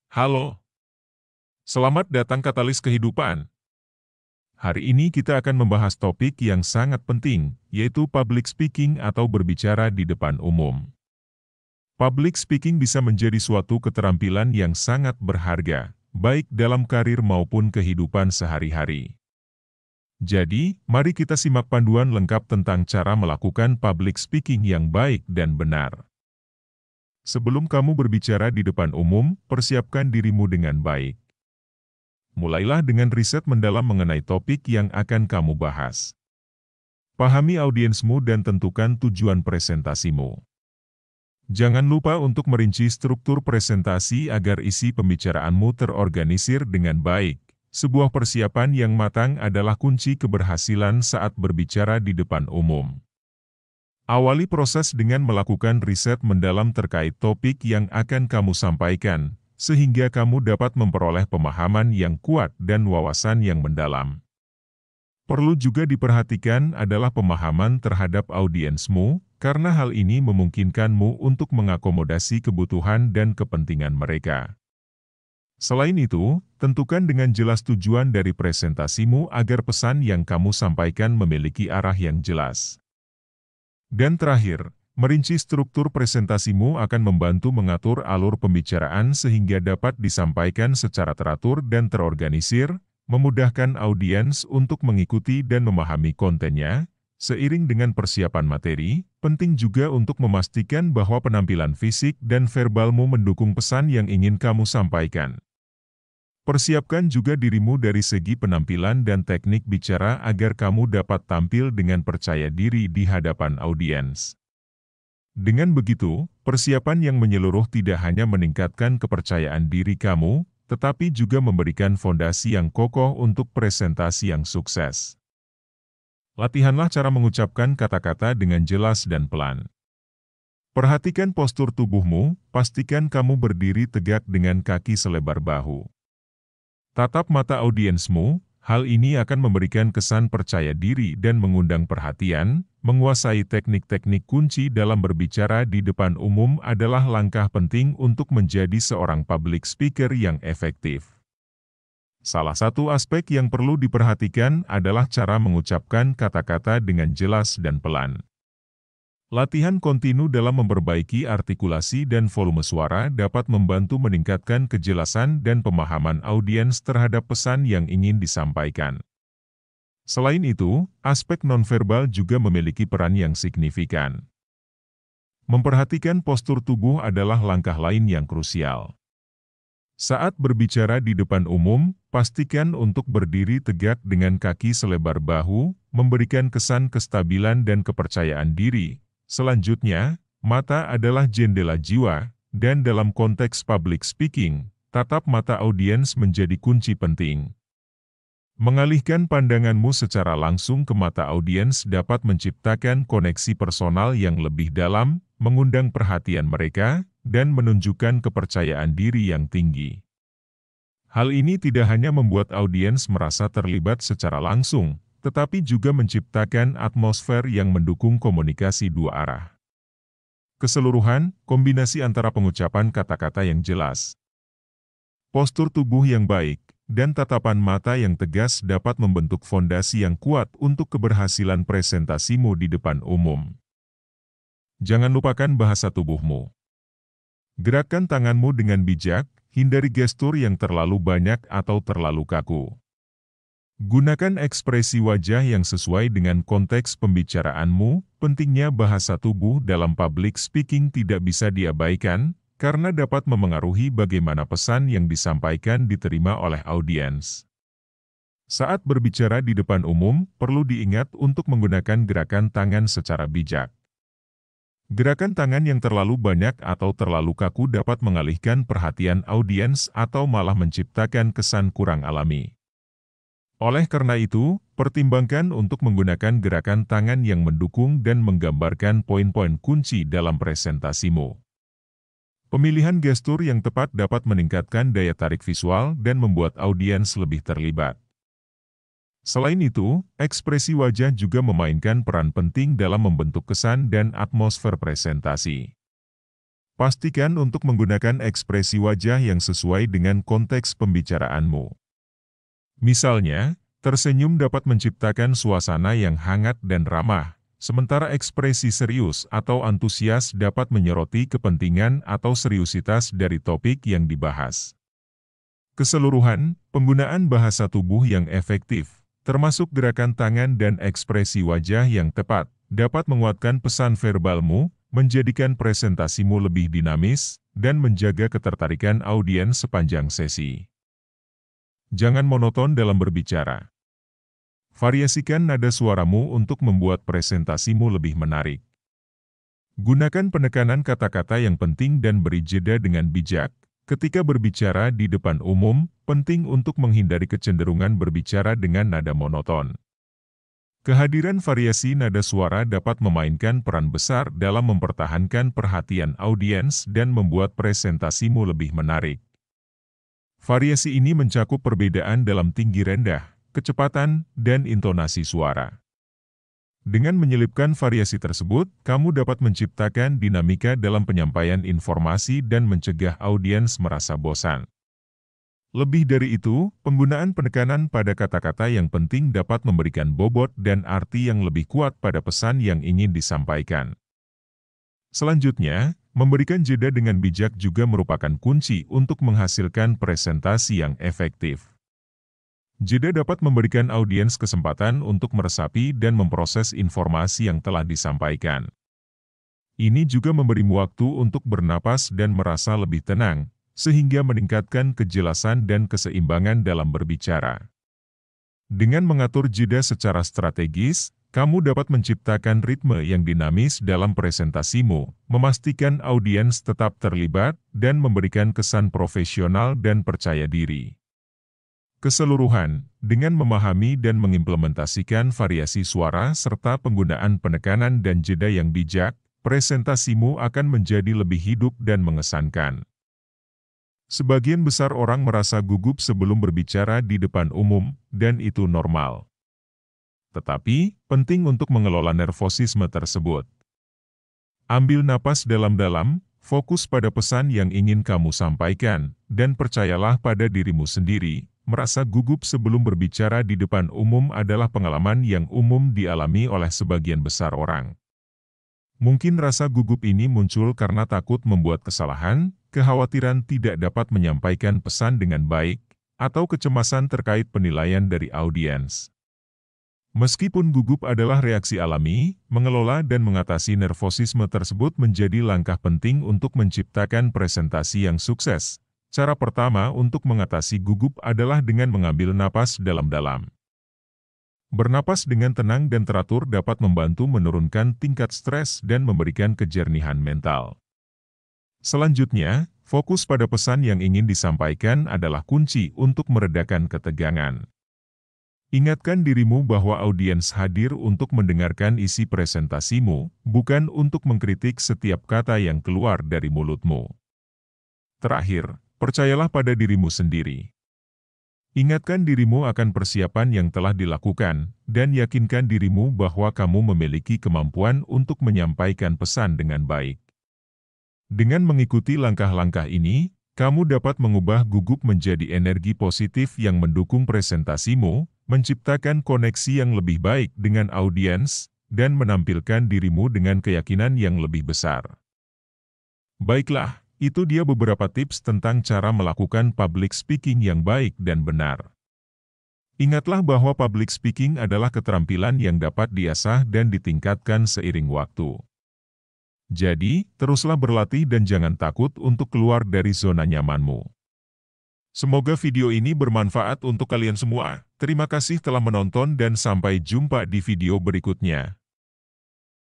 Halo, selamat datang Katalis Kehidupan. Hari ini kita akan membahas topik yang sangat penting, yaitu public speaking atau berbicara di depan umum. Public speaking bisa menjadi suatu keterampilan yang sangat berharga, baik dalam karir maupun kehidupan sehari-hari. Jadi, mari kita simak panduan lengkap tentang cara melakukan public speaking yang baik dan benar. Sebelum kamu berbicara di depan umum, persiapkan dirimu dengan baik. Mulailah dengan riset mendalam mengenai topik yang akan kamu bahas. Pahami audiensmu dan tentukan tujuan presentasimu. Jangan lupa untuk merinci struktur presentasi agar isi pembicaraanmu terorganisir dengan baik. Sebuah persiapan yang matang adalah kunci keberhasilan saat berbicara di depan umum. Awali proses dengan melakukan riset mendalam terkait topik yang akan kamu sampaikan, sehingga kamu dapat memperoleh pemahaman yang kuat dan wawasan yang mendalam. Perlu juga diperhatikan adalah pemahaman terhadap audiensmu, karena hal ini memungkinkanmu untuk mengakomodasi kebutuhan dan kepentingan mereka. Selain itu, tentukan dengan jelas tujuan dari presentasimu agar pesan yang kamu sampaikan memiliki arah yang jelas. Dan terakhir, merinci struktur presentasimu akan membantu mengatur alur pembicaraan sehingga dapat disampaikan secara teratur dan terorganisir, memudahkan audiens untuk mengikuti dan memahami kontennya. Seiring dengan persiapan materi, penting juga untuk memastikan bahwa penampilan fisik dan verbalmu mendukung pesan yang ingin kamu sampaikan. Persiapkan juga dirimu dari segi penampilan dan teknik bicara agar kamu dapat tampil dengan percaya diri di hadapan audiens. Dengan begitu, persiapan yang menyeluruh tidak hanya meningkatkan kepercayaan diri kamu, tetapi juga memberikan fondasi yang kokoh untuk presentasi yang sukses. Latihanlah cara mengucapkan kata-kata dengan jelas dan pelan. Perhatikan postur tubuhmu, pastikan kamu berdiri tegak dengan kaki selebar bahu. Tatap mata audiensmu, hal ini akan memberikan kesan percaya diri dan mengundang perhatian. Menguasai teknik-teknik kunci dalam berbicara di depan umum adalah langkah penting untuk menjadi seorang public speaker yang efektif. Salah satu aspek yang perlu diperhatikan adalah cara mengucapkan kata-kata dengan jelas dan pelan. Latihan kontinu dalam memperbaiki artikulasi dan volume suara dapat membantu meningkatkan kejelasan dan pemahaman audiens terhadap pesan yang ingin disampaikan. Selain itu, aspek nonverbal juga memiliki peran yang signifikan. Memperhatikan postur tubuh adalah langkah lain yang krusial. Saat berbicara di depan umum, pastikan untuk berdiri tegak dengan kaki selebar bahu, memberikan kesan kestabilan dan kepercayaan diri. Selanjutnya, mata adalah jendela jiwa, dan dalam konteks public speaking, tatap mata audiens menjadi kunci penting. Mengalihkan pandanganmu secara langsung ke mata audiens dapat menciptakan koneksi personal yang lebih dalam, mengundang perhatian mereka, dan menunjukkan kepercayaan diri yang tinggi. Hal ini tidak hanya membuat audiens merasa terlibat secara langsung, tetapi juga menciptakan atmosfer yang mendukung komunikasi dua arah. Keseluruhan, kombinasi antara pengucapan kata-kata yang jelas, postur tubuh yang baik, dan tatapan mata yang tegas dapat membentuk fondasi yang kuat untuk keberhasilan presentasimu di depan umum. Jangan lupakan bahasa tubuhmu. Gerakkan tanganmu dengan bijak, hindari gestur yang terlalu banyak atau terlalu kaku. Gunakan ekspresi wajah yang sesuai dengan konteks pembicaraanmu. Pentingnya bahasa tubuh dalam public speaking tidak bisa diabaikan, karena dapat memengaruhi bagaimana pesan yang disampaikan diterima oleh audiens. Saat berbicara di depan umum, perlu diingat untuk menggunakan gerakan tangan secara bijak. Gerakan tangan yang terlalu banyak atau terlalu kaku dapat mengalihkan perhatian audiens atau malah menciptakan kesan kurang alami. Oleh karena itu, pertimbangkan untuk menggunakan gerakan tangan yang mendukung dan menggambarkan poin-poin kunci dalam presentasimu. Pemilihan gestur yang tepat dapat meningkatkan daya tarik visual dan membuat audiens lebih terlibat. Selain itu, ekspresi wajah juga memainkan peran penting dalam membentuk kesan dan atmosfer presentasi. Pastikan untuk menggunakan ekspresi wajah yang sesuai dengan konteks pembicaraanmu. Misalnya, tersenyum dapat menciptakan suasana yang hangat dan ramah, sementara ekspresi serius atau antusias dapat menyoroti kepentingan atau seriusitas dari topik yang dibahas. Keseluruhan, penggunaan bahasa tubuh yang efektif, termasuk gerakan tangan dan ekspresi wajah yang tepat, dapat menguatkan pesan verbalmu, menjadikan presentasimu lebih dinamis, dan menjaga ketertarikan audiens sepanjang sesi. Jangan monoton dalam berbicara. Variasikan nada suaramu untuk membuat presentasimu lebih menarik. Gunakan penekanan kata-kata yang penting dan beri jeda dengan bijak. Ketika berbicara di depan umum, penting untuk menghindari kecenderungan berbicara dengan nada monoton. Kehadiran variasi nada suara dapat memainkan peran besar dalam mempertahankan perhatian audiens dan membuat presentasimu lebih menarik. Variasi ini mencakup perbedaan dalam tinggi rendah, kecepatan, dan intonasi suara. Dengan menyelipkan variasi tersebut, kamu dapat menciptakan dinamika dalam penyampaian informasi dan mencegah audiens merasa bosan. Lebih dari itu, penggunaan penekanan pada kata-kata yang penting dapat memberikan bobot dan arti yang lebih kuat pada pesan yang ingin disampaikan. Selanjutnya, memberikan jeda dengan bijak juga merupakan kunci untuk menghasilkan presentasi yang efektif. Jeda dapat memberikan audiens kesempatan untuk meresapi dan memproses informasi yang telah disampaikan. Ini juga memberimu waktu untuk bernapas dan merasa lebih tenang, sehingga meningkatkan kejelasan dan keseimbangan dalam berbicara. Dengan mengatur jeda secara strategis, kamu dapat menciptakan ritme yang dinamis dalam presentasimu, memastikan audiens tetap terlibat, dan memberikan kesan profesional dan percaya diri. Keseluruhan, dengan memahami dan mengimplementasikan variasi suara serta penggunaan penekanan dan jeda yang bijak, presentasimu akan menjadi lebih hidup dan mengesankan. Sebagian besar orang merasa gugup sebelum berbicara di depan umum, dan itu normal. Tetapi, penting untuk mengelola nervosisme tersebut. Ambil napas dalam-dalam, fokus pada pesan yang ingin kamu sampaikan, dan percayalah pada dirimu sendiri. Merasa gugup sebelum berbicara di depan umum adalah pengalaman yang umum dialami oleh sebagian besar orang. Mungkin rasa gugup ini muncul karena takut membuat kesalahan, kekhawatiran tidak dapat menyampaikan pesan dengan baik, atau kecemasan terkait penilaian dari audiens. Meskipun gugup adalah reaksi alami, mengelola dan mengatasi nervosisme tersebut menjadi langkah penting untuk menciptakan presentasi yang sukses. Cara pertama untuk mengatasi gugup adalah dengan mengambil napas dalam-dalam. Bernapas dengan tenang dan teratur dapat membantu menurunkan tingkat stres dan memberikan kejernihan mental. Selanjutnya, fokus pada pesan yang ingin disampaikan adalah kunci untuk meredakan ketegangan. Ingatkan dirimu bahwa audiens hadir untuk mendengarkan isi presentasimu, bukan untuk mengkritik setiap kata yang keluar dari mulutmu. Terakhir, percayalah pada dirimu sendiri. Ingatkan dirimu akan persiapan yang telah dilakukan, dan yakinkan dirimu bahwa kamu memiliki kemampuan untuk menyampaikan pesan dengan baik. Dengan mengikuti langkah-langkah ini, kamu dapat mengubah gugup menjadi energi positif yang mendukung presentasimu, menciptakan koneksi yang lebih baik dengan audiens, dan menampilkan dirimu dengan keyakinan yang lebih besar. Baiklah. Itu dia beberapa tips tentang cara melakukan public speaking yang baik dan benar. Ingatlah bahwa public speaking adalah keterampilan yang dapat diasah dan ditingkatkan seiring waktu. Jadi, teruslah berlatih dan jangan takut untuk keluar dari zona nyamanmu. Semoga video ini bermanfaat untuk kalian semua. Terima kasih telah menonton dan sampai jumpa di video berikutnya.